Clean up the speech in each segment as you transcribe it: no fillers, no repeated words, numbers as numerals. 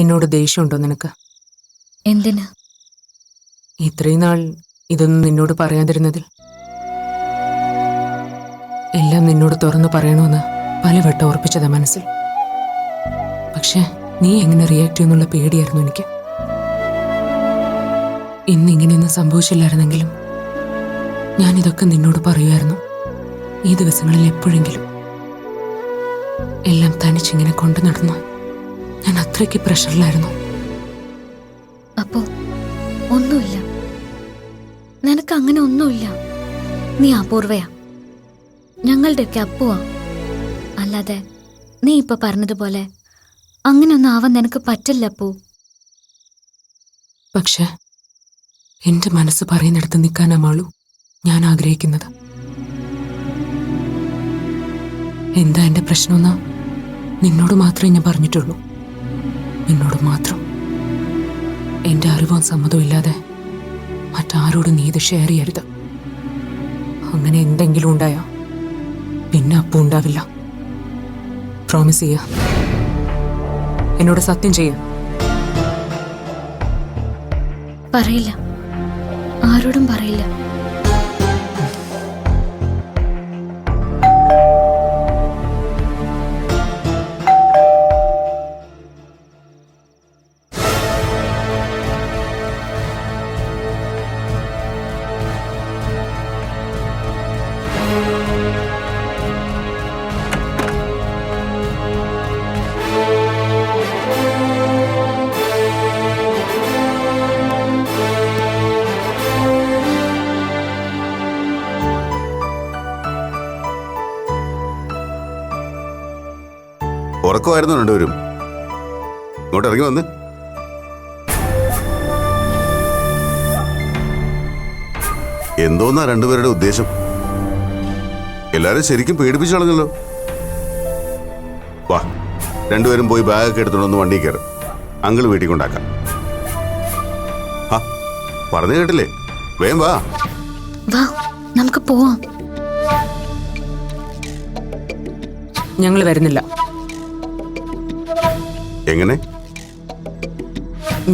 എന്നോട് ദേഷ്യമുണ്ടോ നിനക്ക്? എന്തിന്? ഇത്രയും നാൾ ഇതൊന്നും നിന്നോട് പറയാതിരുന്നതിൽ. എല്ലാം നിന്നോട് തുറന്നു പറയണമെന്ന് പലവട്ടം ഉറപ്പിച്ചതാ മനസ്സിൽ. പക്ഷെ നീ എങ്ങനെ റിയാക്ട് ചെയ്യുന്നുള്ള പേടിയായിരുന്നു എനിക്ക്. ഇന്നിങ്ങനെയൊന്നും സംഭവിച്ചില്ലായിരുന്നെങ്കിലും ഞാനിതൊക്കെ നിന്നോട് പറയുമായിരുന്നു. ഈ ദിവസങ്ങളിൽ എപ്പോഴെങ്കിലും. എല്ലാം തനിച്ചിങ്ങനെ കൊണ്ടു നടന്നു. ഞാൻ അത്രയ്ക്ക് പ്രഷറിലായിരുന്നു. അപ്പോ ഒന്നുമില്ല, നിനക്ക് അങ്ങനെ ഒന്നുമില്ല. നീ അപൂർവയാ, ഞങ്ങളുടെയൊക്കെ അപ്പുവാ. അല്ലാതെ നീ ഇപ്പൊ പറഞ്ഞതുപോലെ അങ്ങനെയൊന്നും ആവാൻ നിനക്ക് പറ്റില്ല അപ്പു. പക്ഷെ എന്റെ മനസ്സ് പറയുന്നിടത്ത് നിൽക്കാനാ മാളു ഞാൻ ആഗ്രഹിക്കുന്നത്. എന്താ എന്റെ പ്രശ്നമെന്ന് നിന്നോട് മാത്രമേ ഞാൻ പറഞ്ഞിട്ടുള്ളൂ. നിന്നോട് മാത്രം. എന്റെ അറിവും സമ്മതവും ഇല്ലാതെ മറ്റാരോടും നീ ഇത് ഷെയർ ചെയ്യരുത്. അങ്ങനെ എന്തെങ്കിലും ഉണ്ടായാ പിന്നെ അപ്പു ഉണ്ടാവില്ല. പ്രോമിസ് ചെയ്യ. എന്നോട് സത്യം ചെയ്യ. പറയില്ല, ആരോടും പറയില്ല. ഉറക്കമായിരുന്നു രണ്ടുപേരും. ഇങ്ങോട്ട് ഇറങ്ങി വന്ന്. എന്തോന്നാ രണ്ടുപേരുടെ ഉദ്ദേശം? എല്ലാരും ശരിക്കും പേടിപ്പിച്ചു കളഞ്ഞല്ലോ. വാ, രണ്ടുപേരും പോയി ബാഗൊക്കെ എടുത്തോണ്ടൊന്ന് വണ്ടി കയറും. അങ്കിൾ വീട്ടിൽ കൊണ്ടാക്കാം. ആ പറഞ്ഞു കേട്ടില്ലേ? വേഗം വാ. വാ, നമുക്ക് പോവാം. ഞങ്ങൾ വരുന്നില്ല. എങ്ങനെ?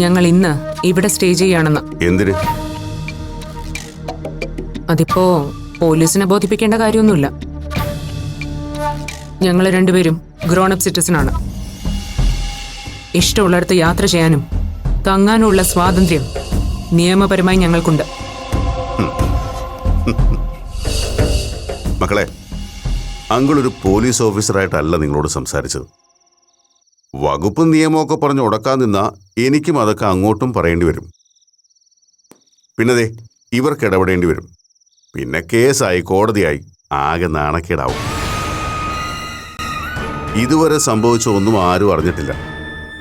ഞങ്ങൾ ഇന്ന് ഇവിടെ സ്റ്റേ ചെയ്യാണെന്ന്. എന്തിന്? അതിപ്പോ പോലീസിനെ ബോധിപ്പിക്കേണ്ട കാര്യമൊന്നുമില്ല. ഞങ്ങൾ രണ്ടുപേരും ഗ്രോണപ്പ് സിറ്റിസൺ ആണ്. ഇഷ്ടമുള്ളിടത്ത് യാത്ര ചെയ്യാനും തങ്ങാനുമുള്ള സ്വാതന്ത്ര്യം നിയമപരമായി ഞങ്ങൾക്കുണ്ട്. മക്കളെ, അങ്കിൾ ഒരു പോലീസ് ഓഫീസറായിട്ടല്ല നിങ്ങളോട് സംസാരിച്ചത്. വകുപ്പ് നിയമമൊക്കെ പറഞ്ഞ് ഉടക്കാൻ നിന്നാ എനിക്കും അതൊക്കെ അങ്ങോട്ടും പറയേണ്ടി വരും. പിന്നതേ ഇവർക്ക് ഇടപെടേണ്ടി വരും. പിന്നെ കേസായി, കോടതിയായി, ആകെ നാണക്കേടാവും. ഇതുവരെ സംഭവിച്ച ഒന്നും ആരും അറിഞ്ഞിട്ടില്ല.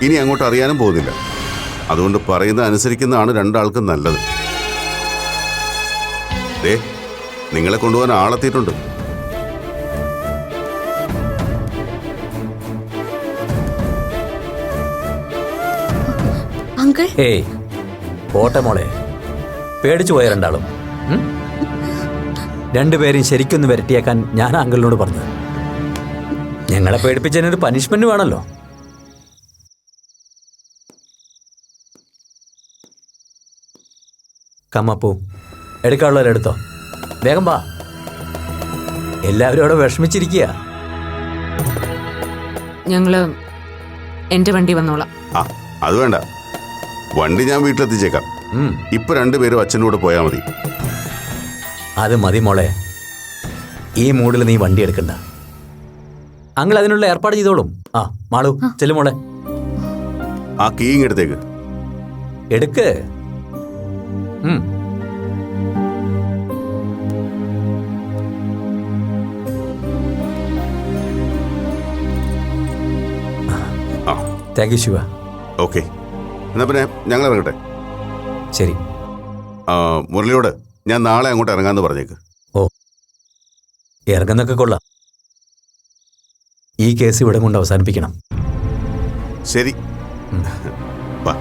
ഇനി അങ്ങോട്ട് അറിയാനും പോകുന്നില്ല. അതുകൊണ്ട് പറയുന്ന അനുസരിക്കുന്നതാണ് രണ്ടാൾക്കും നല്ലത്. നിങ്ങളെ കൊണ്ടുപോകാൻ ആളെത്തിയിട്ടുണ്ട്. ഏയ് പോട്ടെ മോളെ, പേടിച്ചു പോയ രണ്ടാളും. രണ്ടുപേരും ശരിക്കൊന്ന് വരട്ടിയേക്കാൻ ഞാൻ അങ്കിളിനോട് പറഞ്ഞത്. ഞങ്ങളെ പേടിപ്പിച്ചതിനൊരു പനിഷ്മെന്റ് വേണമല്ലോ. കമ്മപ്പൂ എടുക്കാനുള്ളവരെടുത്തോ, വേഗം വാ. എല്ലാവരും അവിടെ വിഷമിച്ചിരിക്കുക. ഞങ്ങള് എന്റെ വണ്ടി വന്നോളാം. ആ അത് വേണ്ട, വണ്ടി ഞാൻ വീട്ടിലെത്തിച്ചേക്കാം. ഇപ്പൊ രണ്ടുപേരും അച്ഛൻ്റെ കൂടെ പോയാൽ മതി. അത് മതി മോളെ. ഈ മൂഡിൽ നീ വണ്ടി എടുക്കണ്ട. അങ്കിൾ അതിനുള്ള ഏർപ്പാട് ചെയ്തോളും. ആ മാളു ചെല്ലു മോളെ. ആ കീങ് എടുത്തേക്ക്. എടുക്ക്. Thank you Shiva. ഓക്കെ, എന്നാ പിന്നെ ഞങ്ങൾ ഇറങ്ങട്ടെ. ശരി. മുരളിയോട് ഞാൻ നാളെ അങ്ങോട്ട് ഇറങ്ങാന്ന് പറഞ്ഞേക്ക്. ഓ, ഇറങ്ങുന്നൊക്കെ കൊള്ളാം. ഈ കേസ് ഇവിടെ കൊണ്ട് അവസാനിപ്പിക്കണം. ശരി, വാ.